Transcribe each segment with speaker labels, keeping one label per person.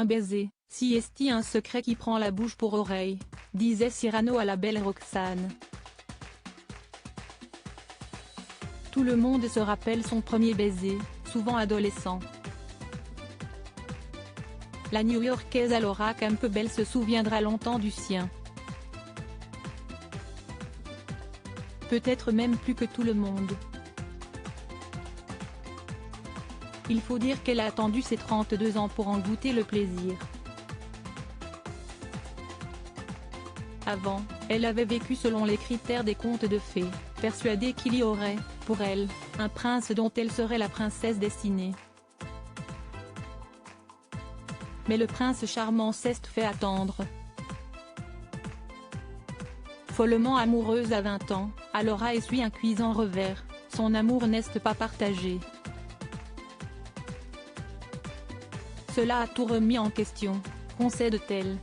Speaker 1: Un baiser, si est-il un secret qui prend la bouche pour oreille, disait Cyrano à la belle Roxane. Tout le monde se rappelle son premier baiser, souvent adolescent. La New-Yorkaise Laura Campbell se souviendra longtemps du sien. Peut-être même plus que tout le monde. Il faut dire qu'elle a attendu ses 32 ans pour en goûter le plaisir. Avant, elle avait vécu selon les critères des contes de fées, persuadée qu'il y aurait, pour elle, un prince dont elle serait la princesse destinée. Mais le prince charmant s'est fait attendre. Follement amoureuse à 20 ans, Laura essuie un cuisant revers, son amour n'est pas partagé. Cela a tout remis en question, concède-t-elle.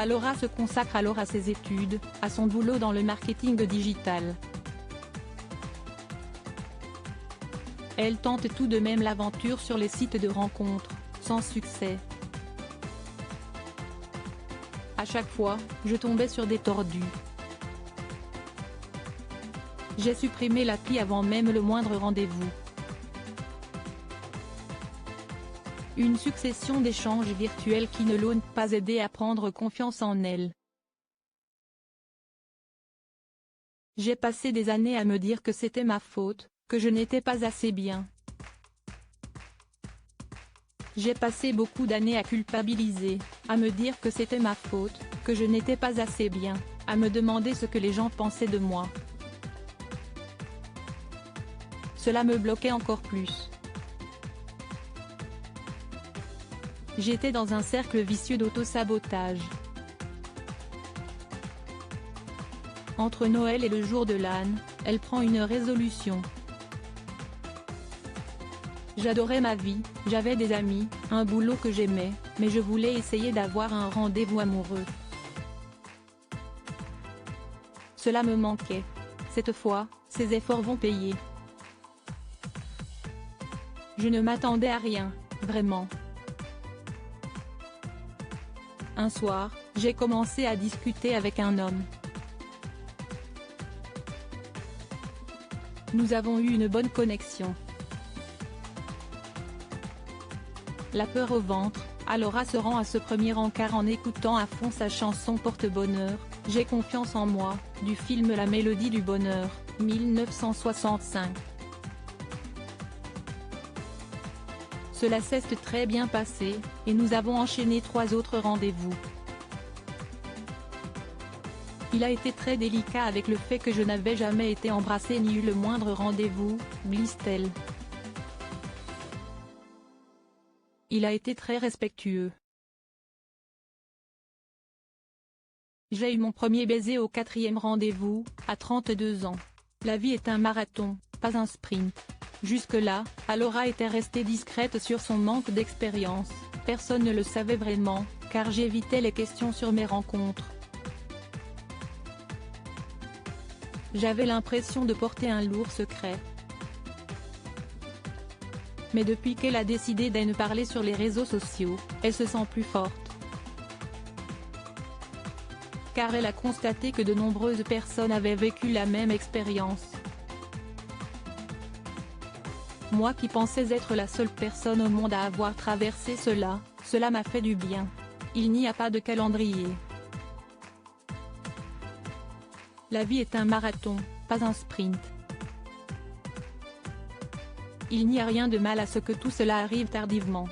Speaker 1: Laura se consacre alors à ses études, à son boulot dans le marketing digital. Elle tente tout de même l'aventure sur les sites de rencontres, sans succès. À chaque fois, je tombais sur des tordus. J'ai supprimé l'appli avant même le moindre rendez-vous. Une succession d'échanges virtuels qui ne l'ont pas aidée à prendre confiance en elle. J'ai passé des années à me dire que c'était ma faute, que je n'étais pas assez bien. J'ai passé beaucoup d'années à culpabiliser, à me dire que c'était ma faute, que je n'étais pas assez bien, à me demander ce que les gens pensaient de moi. Cela me bloquait encore plus. J'étais dans un cercle vicieux d'auto-sabotage. Entre Noël et le jour de l'âne, elle prend une résolution. J'adorais ma vie, j'avais des amis, un boulot que j'aimais, mais je voulais essayer d'avoir un rendez-vous amoureux. Cela me manquait. Cette fois, ces efforts vont payer. Je ne m'attendais à rien, vraiment. Un soir, j'ai commencé à discuter avec un homme. Nous avons eu une bonne connexion. La peur au ventre, Laura se rend à ce premier encart en écoutant à fond sa chanson Porte-Bonheur, J'ai confiance en moi, du film La Mélodie du Bonheur, 1965. Cela s'est très bien passé, et nous avons enchaîné 3 autres rendez-vous. Il a été très délicat avec le fait que je n'avais jamais été embrassée ni eu le moindre rendez-vous, glisse-t-elle. Il a été très respectueux. J'ai eu mon premier baiser au 4e rendez-vous, à 32 ans. La vie est un marathon, pas un sprint. Jusque-là, Laura était restée discrète sur son manque d'expérience, personne ne le savait vraiment, car j'évitais les questions sur mes rencontres. J'avais l'impression de porter un lourd secret. Mais depuis qu'elle a décidé de ne parler sur les réseaux sociaux, elle se sent plus forte. Car elle a constaté que de nombreuses personnes avaient vécu la même expérience. Moi qui pensais être la seule personne au monde à avoir traversé cela, cela m'a fait du bien. Il n'y a pas de calendrier. La vie est un marathon, pas un sprint. Il n'y a rien de mal à ce que tout cela arrive tardivement.